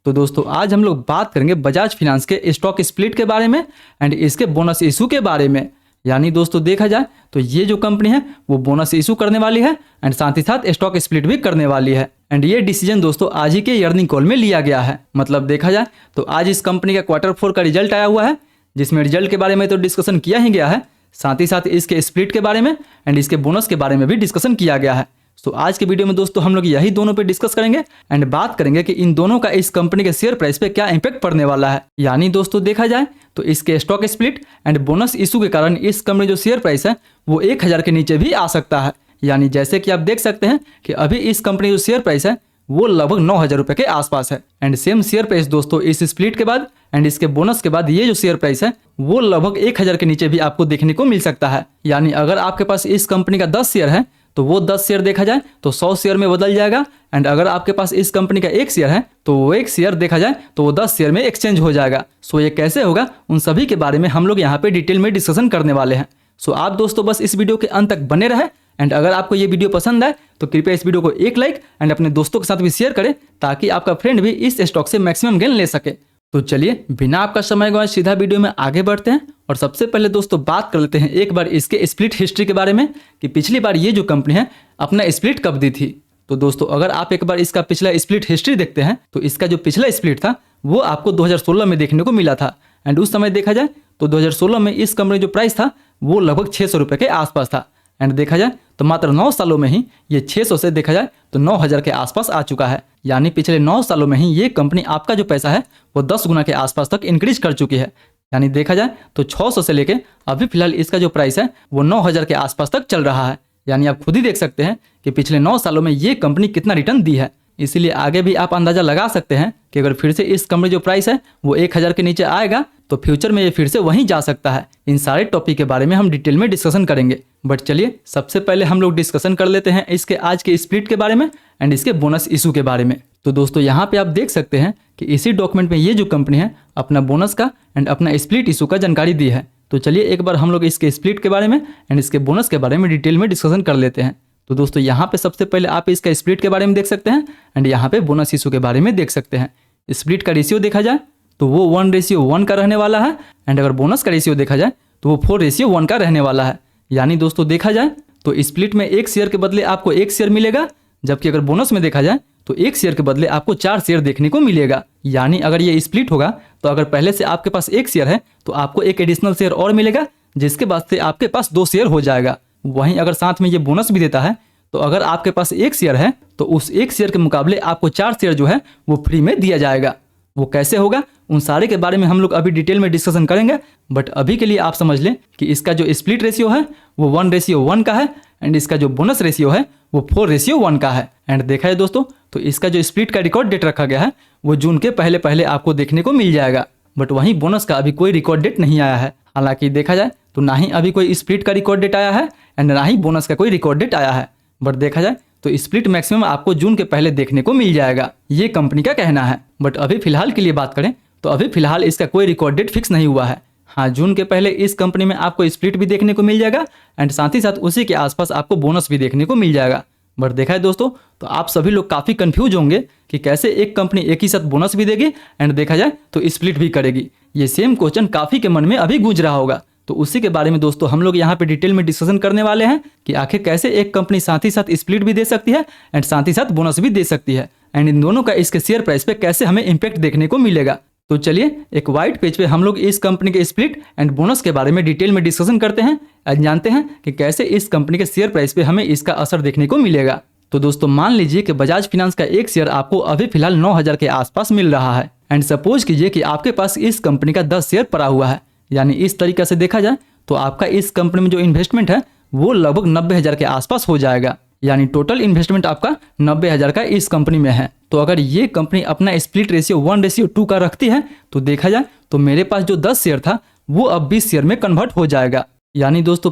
तो दोस्तों आज हम लोग बात करेंगे बजाज फाइनेंस के स्टॉक स्प्लिट के बारे में एंड इसके बोनस इशू के बारे में। यानी दोस्तों देखा जाए तो ये जो कंपनी है वो बोनस इशू करने वाली है एंड साथ ही साथ स्टॉक स्प्लिट भी करने वाली है। एंड ये डिसीजन दोस्तों आज ही के अर्निंग कॉल में लिया गया है। मतलब देखा जाए तो आज इस कंपनी का Q4 का रिजल्ट आया हुआ है, जिसमें रिजल्ट के बारे में तो डिस्कशन किया ही गया है, साथ ही साथ इसके स्प्लिट के बारे में एंड इसके बोनस के बारे में भी डिस्कशन किया गया है। तो आज के वीडियो में दोस्तों हम लोग यही दोनों पे डिस्कस करेंगे एंड बात करेंगे कि इन दोनों का इस कंपनी के शेयर प्राइस पे क्या इंपैक्ट पड़ने वाला है। यानी दोस्तों देखा जाए तो इसके stock split and bonus issue के कारण इस कंपनी जो शेयर प्राइस है वो 1000 के नीचे भी आ सकता है। यानी जैसे कि आप देख सकते हैं कि अभी इस कंपनी जो शेयर प्राइस है वो लगभग 9000 रुपये के आसपास है एंड सेम शेयर प्राइस दोस्तों इस स्प्लिट के बाद एंड इसके बोनस के बाद ये जो शेयर प्राइस है वो लगभग 1000 के नीचे भी आपको देखने को मिल सकता है। यानी अगर आपके पास इस कंपनी का 10 शेयर है तो वो 10 शेयर देखा जाए तो 100 शेयर में बदल जाएगा एंड अगर आपके पास इस कंपनी का 1 शेयर है तो वो 1 शेयर देखा जाए तो वो 10 शेयर में एक्सचेंज हो जाएगा। सो ये कैसे होगा उन सभी के बारे में हम लोग यहाँ पे डिटेल में डिस्कशन करने वाले हैं। सो आप दोस्तों बस इस वीडियो के अंत तक बने रहे एंड अगर आपको ये वीडियो पसंद आए तो कृपया इस वीडियो को एक लाइक एंड अपने दोस्तों के साथ भी शेयर करें ताकि आपका फ्रेंड भी इस स्टॉक से मैक्सिमम गेन ले सके। तो चलिए बिना आपका समय गवाए सीधा वीडियो में आगे बढ़ते हैं और सबसे पहले दोस्तों बात कर लेते हैं एक बार इसके स्प्लिट हिस्ट्री के बारे में कि पिछली बार ये जो कंपनी है अपना स्प्लिट कब दी थी। तो दोस्तों अगर आप एक बार इसका पिछला स्प्लिट हिस्ट्री देखते हैं तो इसका जो पिछला स्प्लिट था वो आपको 2016 में देखने को मिला था एंड उस समय देखा जाए तो 2016 में इस कंपनी जो प्राइस था वो लगभग 600 रुपये के आसपास था एंड देखा जाए तो मात्र 9 सालों में ही ये 600 से देखा जाए तो 9000 के आसपास आ चुका है। यानी पिछले 9 सालों में ही ये कंपनी आपका जो पैसा है वो 10 गुना के आसपास तक इंक्रीज कर चुकी है। यानी देखा जाए तो 600 से लेके अभी फिलहाल इसका जो प्राइस है वो 9000 के आसपास तक चल रहा है। यानी आप खुद ही देख सकते हैं कि पिछले 9 सालों में ये कंपनी कितना रिटर्न दी है। इसीलिए आगे भी आप अंदाजा लगा सकते हैं कि अगर फिर से इस कंपनी जो प्राइस है वो 1000 के नीचे आएगा तो फ्यूचर में ये फिर से वहीं जा सकता है। इन सारे टॉपिक के बारे में हम डिटेल में डिस्कशन करेंगे, बट चलिए सबसे पहले हम लोग डिस्कशन कर लेते हैं इसके आज के स्प्लिट के बारे में एंड इसके बोनस इशू के बारे में। तो दोस्तों यहाँ पे आप देख सकते हैं कि इसी डॉक्यूमेंट में ये जो कंपनी है अपना बोनस का एंड अपना स्प्लिट इशू का जानकारी दी है। तो चलिए एक बार हम लोग इसके स्प्लिट के बारे में एंड इसके बोनस के बारे में डिटेल में डिस्कशन कर लेते हैं। तो दोस्तों यहाँ पे सबसे पहले आप इसका स्प्लिट के बारे में देख सकते हैं एंड यहाँ पे बोनस इशू के बारे में देख सकते हैं। स्प्लिट का रेशियो देखा जाए तो वो 1:1 का रहने वाला है एंड अगर बोनस का रेशियो देखा जाए तो वो 4:1 का रहने वाला है। यानी दोस्तों देखा जाए तो स्प्लिट में 1 शेयर के बदले आपको 1 शेयर मिलेगा, जबकि अगर बोनस में देखा जाए तो 1 शेयर के बदले आपको 4 शेयर देखने को मिलेगा। यानी अगर ये स्प्लिट होगा तो अगर पहले से आपके पास 1 शेयर है तो आपको एक एडिशनल शेयर और मिलेगा, जिसके बाद से आपके पास 2 शेयर हो जाएगा। वहीं अगर साथ में ये बोनस भी देता है तो अगर आपके पास 1 शेयर है तो उस 1 शेयर के मुकाबले आपको 4 शेयर जो है वो फ्री में दिया जाएगा। वो कैसे होगा उन सारे के बारे में हम लोग अभी डिटेल में डिस्कशन करेंगे, बट अभी के लिए आप समझ लें कि इसका जो स्प्लिट रेशियो है वो 1:1 का है एंड इसका जो बोनस रेशियो है वो 4:1 का है। एंड देखा है दोस्तों तो इसका जो स्प्लिट का रिकॉर्ड डेट रखा गया है वो जून के पहले पहले आपको देखने को मिल जाएगा, बट वहीं बोनस का अभी कोई रिकॉर्ड डेट नहीं आया है। हालांकि देखा जाए तो ना ही अभी कोई स्प्लिट का रिकॉर्ड डेट आया है एंड ना ही बोनस का कोई रिकॉर्ड डेट आया है, बट देखा जाए तो स्प्लिट मैक्सिमम आपको जून के पहले देखने को मिल जाएगा, ये कंपनी का कहना है। बट अभी फिलहाल के लिए बात करें तो अभी फिलहाल इसका कोई रिकॉर्ड डेट फिक्स नहीं हुआ है। हाँ, जून के पहले इस कंपनी में आपको स्प्लिट भी देखने को मिल जाएगा एंड साथ ही साथ उसी के आसपास आपको बोनस भी देखने को मिल जाएगा। बट देखा है दोस्तों तो आप सभी लोग काफ़ी कंफ्यूज होंगे कि कैसे एक कंपनी एक ही साथ बोनस भी देगी एंड देखा जाए तो स्प्लिट भी करेगी। ये सेम क्वेश्चन काफ़ी के मन में अभी गूंज रहा होगा, तो उसी के बारे में दोस्तों हम लोग यहाँ पे डिटेल में डिस्कशन करने वाले हैं कि आखिर कैसे एक कंपनी साथ ही साथ स्प्लिट भी दे सकती है एंड साथ ही साथ बोनस भी दे सकती है एंड इन दोनों का इसके शेयर प्राइस पे कैसे हमें इम्पैक्ट देखने को मिलेगा। तो चलिए एक व्हाइट पेज पे हम लोग इस कंपनी के स्प्लिट एंड बोनस के बारे में डिटेल में डिस्कशन करते हैं एंड जानते हैं कि कैसे इस कंपनी के शेयर प्राइस पे हमें इसका असर देखने को मिलेगा। तो दोस्तों मान लीजिए कि बजाज फाइनेंस का 1 शेयर आपको अभी फिलहाल 9000 के आसपास मिल रहा है एंड सपोज कीजिए कि आपके पास इस कंपनी का 10 शेयर पड़ा हुआ है। यानी इस तरीके से देखा जाए तो आपका इस कंपनी में जो इन्वेस्टमेंट है वो लगभग 90000 के आसपास हो जाएगा। यानी टोटल इन्वेस्टमेंट आपका 90000 का इस कंपनी में है। तो अगर ये कंपनी अपना स्प्लिट रेशियो 1:2 का रखती है तो देखा जाए तो मेरे पास जो 10 शेयर था वो अब 20 शेयर में कन्वर्ट हो जाएगा। यानी दोस्तों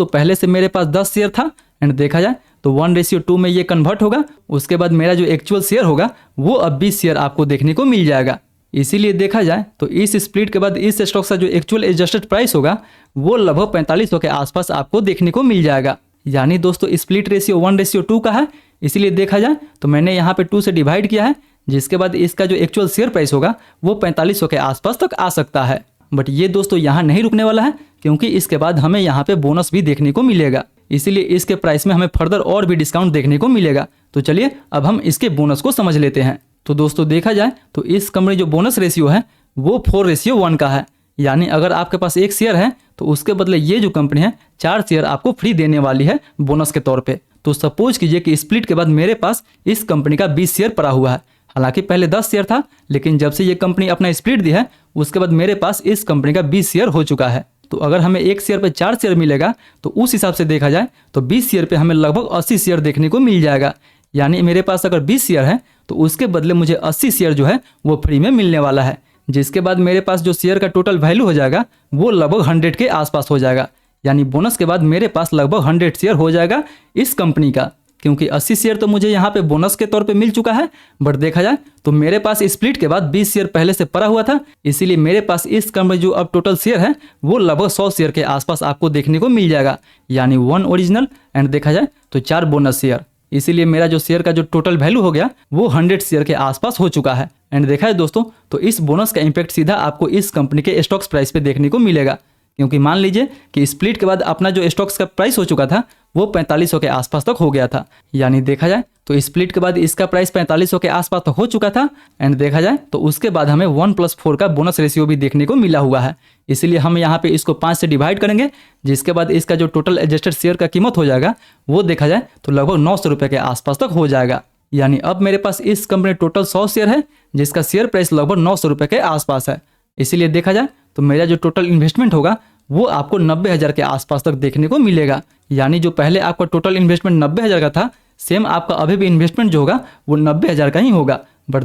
पहले से मेरे पास 10 शेयर था एंड देखा जाए तो 1:2 में ये कन्वर्ट होगा। उसके बाद मेरा जो एक्चुअल शेयर होगा वो अब 20 शेयर आपको देखने को मिल जाएगा। इसीलिए देखा जाए तो इस स्प्लिट के बाद इस स्टॉक का जो एक्चुअल एडजस्टेड प्राइस होगा वो लगभग 4500 के आसपास आपको देखने को मिल जाएगा। यानी दोस्तों स्प्लिट रेशियो 1:2 का है, इसीलिए देखा जाए तो मैंने यहाँ पे 2 से डिवाइड किया है, जिसके बाद इसका जो एक्चुअल शेयर प्राइस होगा वो 4500 के आसपास तक आ सकता है। बट ये दोस्तों यहाँ नहीं रुकने वाला है, क्योंकि इसके बाद हमें यहाँ पे बोनस भी देखने को मिलेगा, इसीलिए इसके प्राइस में हमें फर्दर और भी डिस्काउंट देखने को मिलेगा। तो चलिए अब हम इसके बोनस को समझ लेते हैं। तो दोस्तों देखा जाए तो इस कंपनी जो बोनस रेशियो है वो 4:1 का है, यानी अगर आपके पास 1 शेयर है तो उसके बदले ये जो कंपनी है 4 शेयर आपको फ्री देने वाली है बोनस के तौर पे। तो सपोज कीजिए कि स्प्लिट के बाद मेरे पास इस कंपनी का 20 शेयर पड़ा हुआ है। हालांकि पहले 10 शेयर था, लेकिन जब से ये कंपनी अपना स्प्लिट दी है उसके बाद मेरे पास इस कंपनी का 20 शेयर हो चुका है। तो अगर हमें 1 शेयर पे 4 शेयर मिलेगा तो उस हिसाब से देखा जाए तो 20 शेयर पे हमें लगभग 80 शेयर देखने को मिल जाएगा। यानी मेरे पास अगर 20 शेयर है तो उसके बदले मुझे 80 शेयर जो है वो फ्री में मिलने वाला है, जिसके बाद मेरे पास जो शेयर का टोटल वैल्यू हो जाएगा वो लगभग 100 के आसपास हो जाएगा। यानी बोनस के बाद मेरे पास लगभग 100 शेयर हो जाएगा इस कंपनी का, क्योंकि 80 शेयर तो मुझे यहाँ पे बोनस के तौर पे मिल चुका है। बट देखा जाए तो मेरे पास स्प्लिट के बाद 20 शेयर पहले से पड़ा हुआ था, इसीलिए मेरे पास इस कंपनी जो अब टोटल शेयर है वो लगभग 100 शेयर के आसपास आपको देखने को मिल जाएगा। यानी 1 ओरिजिनल एंड देखा जाए तो 4 बोनस शेयर, इसीलिए मेरा जो शेयर का जो टोटल वैल्यू हो गया वो 100 शेयर के आसपास हो चुका है। एंड देखा है दोस्तों तो इस बोनस का इम्पैक्ट सीधा आपको इस कंपनी के स्टॉक्स प्राइस पे देखने को मिलेगा, क्योंकि मान लीजिए कि स्प्लिट के बाद अपना जो स्टॉक्स का प्राइस हो चुका था वो 4500 के आसपास तक हो गया था। यानी देखा जाए तो स्प्लिट के बाद इसका प्राइस 4500 के आसपास तक हो चुका था। एंड देखा जाए तो उसके बाद हमें 1+4 का बोनस रेशियो भी देखने को मिला हुआ है, इसीलिए हम यहाँ पे इसको 5 से डिवाइड करेंगे, जिसके बाद इसका जो टोटल एडजस्टेड शेयर का कीमत हो जाएगा वो देखा जाए तो लगभग 900 रुपये के आसपास तक हो जाएगा। यानी अब मेरे पास इस कंपनी टोटल 100 शेयर है, जिसका शेयर प्राइस लगभग 900 रुपये के आसपास है। इसीलिए देखा जाए तो मेरा जो टोटल इन्वेस्टमेंट होगा वो आपको 90,000 के आसपास तक देखने को मिलेगा। यानी जो पहले आपका टोटल इन्वेस्टमेंट 90,000 का था, सेम आपका अभी भी इन्वेस्टमेंट जो होगा वो 90,000 का ही होगा। बट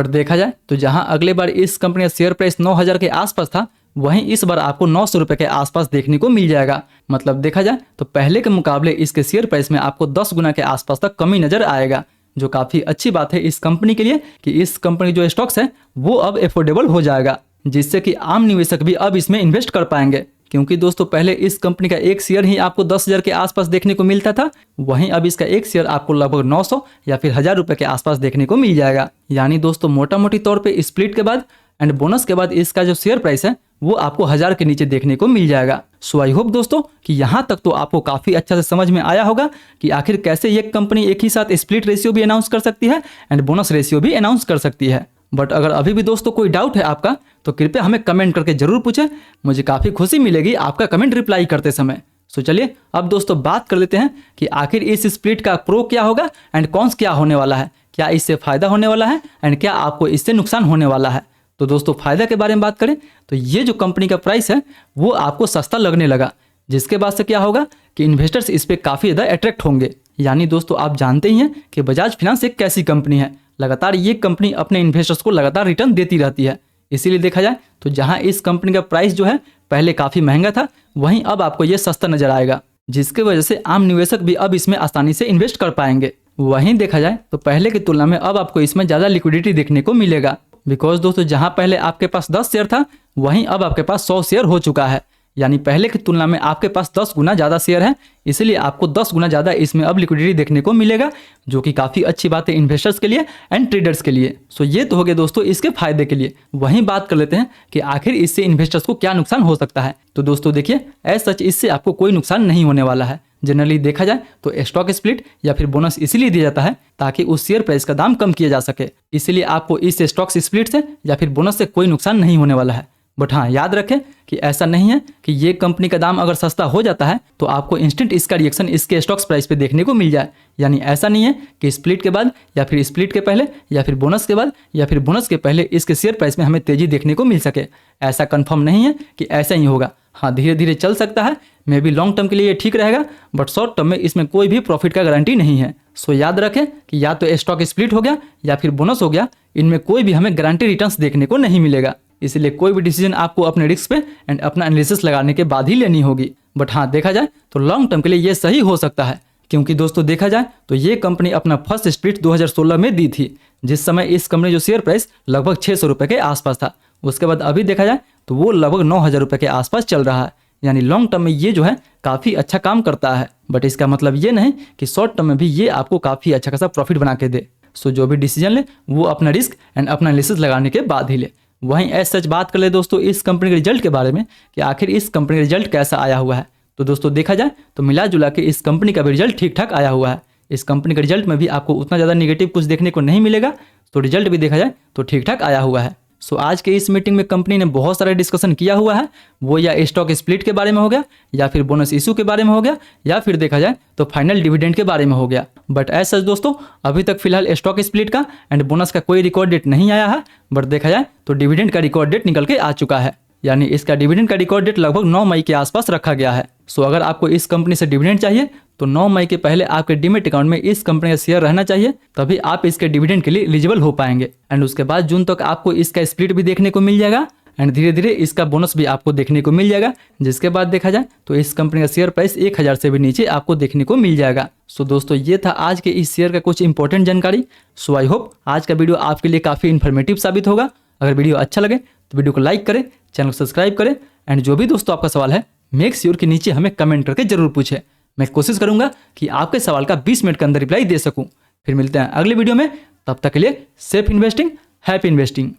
देखा जाए तो जहां अगले बार इस कंपनी का शेयर प्राइस 9,000 के आसपास था, वहीं इस बार आपको 900 रुपये के आसपास देखने को मिल जाएगा। मतलब देखा जाए तो पहले के मुकाबले इसके शेयर प्राइस में आपको 10 गुना के आसपास तक कमी नजर आएगा, जो काफ़ी अच्छी बात है इस कंपनी के लिए कि इस कंपनी जो स्टॉक्स है वो अब एफोर्डेबल हो जाएगा, जिससे कि आम निवेशक भी अब इसमें इन्वेस्ट कर पाएंगे। क्योंकि दोस्तों पहले इस कंपनी का 1 शेयर ही आपको 10,000 के आसपास देखने को मिलता था, वहीं अब इसका 1 शेयर आपको लगभग 900 या फिर 1000 रुपये के आसपास देखने को मिल जाएगा। यानी दोस्तों मोटा मोटी तौर पे स्प्लिट के बाद एंड बोनस के बाद इसका जो शेयर प्राइस है वो आपको 1000 के नीचे देखने को मिल जाएगा। सो आई होप दोस्तों कि यहाँ तक तो आपको काफ़ी अच्छा से समझ में आया होगा कि आखिर कैसे ये कंपनी एक ही साथ स्प्लिट रेशियो भी अनाउंस कर सकती है एंड बोनस रेशियो भी अनाउंस कर सकती है। बट अगर अभी भी दोस्तों कोई डाउट है आपका तो कृपया हमें कमेंट करके जरूर पूछें, मुझे काफ़ी खुशी मिलेगी आपका कमेंट रिप्लाई करते समय। सो चलिए अब दोस्तों बात कर लेते हैं कि आखिर इस स्प्लिट का प्रो क्या होगा एंड कॉन्स क्या होने वाला है, क्या इससे फ़ायदा होने वाला है एंड क्या आपको इससे नुकसान होने वाला है। तो दोस्तों फ़ायदा के बारे में बात करें तो ये जो कंपनी का प्राइस है वो आपको सस्ता लगने लगा, जिसके बाद से क्या होगा कि इन्वेस्टर्स इस पर काफ़ी ज़्यादा अट्रैक्ट होंगे। यानी दोस्तों आप जानते ही हैं कि बजाज फाइनेंस एक कैसी कंपनी है, लगातार ये कंपनी अपने इन्वेस्टर्स को लगातार रिटर्न देती रहती है। इसीलिए देखा जाए तो जहां इस कंपनी का प्राइस जो है पहले काफ़ी महंगा था, वहीं अब आपको ये सस्ता नजर आएगा, जिसकी वजह से आम निवेशक भी अब इसमें आसानी से इन्वेस्ट कर पाएंगे। वहीं देखा जाए तो पहले की तुलना में अब आपको इसमें ज़्यादा लिक्विडिटी देखने को मिलेगा, बिकॉज दोस्तों जहां पहले आपके पास 10 शेयर था वहीं अब आपके पास 100 शेयर हो चुका है। यानी पहले की तुलना में आपके पास 10 गुना ज़्यादा शेयर है, इसलिए आपको 10 गुना ज़्यादा इसमें अब लिक्विडिटी देखने को मिलेगा, जो कि काफ़ी अच्छी बात है इन्वेस्टर्स के लिए एंड ट्रेडर्स के लिए। सो ये तो हो गया दोस्तों इसके फायदे के लिए। वहीं बात कर लेते हैं कि आखिर इससे इन्वेस्टर्स को क्या नुकसान हो सकता है। तो दोस्तों देखिए एज सच इससे आपको कोई नुकसान नहीं होने वाला है। जनरली देखा जाए तो स्टॉक स्प्लिट या फिर बोनस इसीलिए दिया जाता है ताकि उस शेयर प्राइस का दाम कम किया जा सके, इसलिए आपको इस स्टॉक स्प्लिट से या फिर बोनस से कोई नुकसान नहीं होने वाला है। बट हाँ याद रखें कि ऐसा नहीं है कि ये कंपनी का दाम अगर सस्ता हो जाता है तो आपको इंस्टेंट इसका रिएक्शन इसके स्टॉक्स प्राइस पे देखने को मिल जाए। यानी ऐसा नहीं है कि स्प्लिट के बाद या फिर स्प्लिट के पहले या फिर बोनस के बाद या फिर बोनस के पहले इसके शेयर प्राइस में हमें तेजी देखने को मिल सके। ऐसा कंफर्म नहीं है कि ऐसा ही होगा। हाँ धीरे धीरे चल सकता है, मे बी लॉन्ग टर्म के लिए ये ठीक रहेगा, बट शॉर्ट टर्म में इसमें कोई भी प्रॉफिट का गारंटी नहीं है। सो याद रखें कि या तो स्टॉक स्प्लिट हो गया या फिर बोनस हो गया, इनमें कोई भी हमें गारंटी रिटर्न्स देखने को नहीं मिलेगा। इसलिए कोई भी डिसीजन आपको अपने रिस्क पे एंड अपना एनालिसिस लगाने के बाद ही लेनी होगी। बट हाँ देखा जाए तो लॉन्ग टर्म के लिए ये सही हो सकता है, क्योंकि दोस्तों देखा जाए तो ये कंपनी अपना फर्स्ट स्प्लिट 2016 में दी थी, जिस समय इस कंपनी जो शेयर प्राइस लगभग 600 रुपये के आसपास था। उसके बाद अभी देखा जाए तो वो लगभग 9,000 रुपये के आसपास चल रहा है। यानी लॉन्ग टर्म में ये जो है काफ़ी अच्छा काम करता है। बट इसका मतलब ये नहीं कि शॉर्ट टर्म में भी ये आपको काफ़ी अच्छा खासा प्रॉफिट बना के दे। सो जो भी डिसीजन ले वो अपना रिस्क एंड अपना एनालिसिस लगाने के बाद ही ले। वहीं एज सच बात कर ले दोस्तों इस कंपनी के रिजल्ट के बारे में कि आखिर इस कंपनी का रिजल्ट कैसा आया हुआ है, तो दोस्तों देखा जाए तो मिला जुला के इस कंपनी का भी रिजल्ट ठीक ठाक आया हुआ है। इस कंपनी के रिजल्ट में भी आपको उतना ज़्यादा निगेटिव कुछ देखने को नहीं मिलेगा, तो रिजल्ट भी देखा जाए तो ठीक ठाक आया हुआ है। सो आज के इस मीटिंग में कंपनी ने बहुत सारा डिस्कशन किया हुआ है, वो या स्टॉक स्प्लिट के बारे में हो गया, या फिर बोनस इशू के बारे में हो गया, या फिर देखा जाए तो फाइनल डिविडेंड के बारे में हो गया। बट एज सच दोस्तों अभी तक फिलहाल स्टॉक स्प्लिट का एंड बोनस का कोई रिकॉर्ड डेट नहीं आया है, बट देखा जाए तो डिविडेंड का रिकॉर्ड डेट निकल के आ चुका है, यानी इसका डिविडेंड का रिकॉर्ड डेट लगभग 9 मई के आसपास रखा गया है। सो अगर आपको इस कंपनी से डिविडेंड चाहिए तो 9 मई के पहले आपके डीमेट अकाउंट में इस कंपनी का शेयर रहना चाहिए, तभी आप इसके डिविडेंड के लिए एलिजिबल हो पाएंगे। एंड उसके बाद जून तक आपको इसका स्प्लिट भी देखने को मिल जाएगा एंड धीरे धीरे इसका बोनस भी आपको देखने को मिल जाएगा, जिसके बाद देखा जाए तो इस कंपनी का शेयर प्राइस 1000 से भी नीचे आपको देखने को मिल जाएगा। सो दोस्तों ये था आज के इस शेयर का कुछ इंपॉर्टेंट जानकारी। सो आई होप आज का वीडियो आपके लिए काफ़ी इन्फॉर्मेटिव साबित होगा। अगर वीडियो अच्छा लगे तो वीडियो को लाइक करें, चैनल को सब्सक्राइब करें एंड जो भी दोस्तों आपका सवाल है मेक श्योर के नीचे हमें कमेंट करके जरूर पूछें। मैं कोशिश करूंगा कि आपके सवाल का 20 मिनट के अंदर रिप्लाई दे सकूं। फिर मिलते हैं अगले वीडियो में, तब तक के लिए सेफ इन्वेस्टिंग, हैप्पी इन्वेस्टिंग।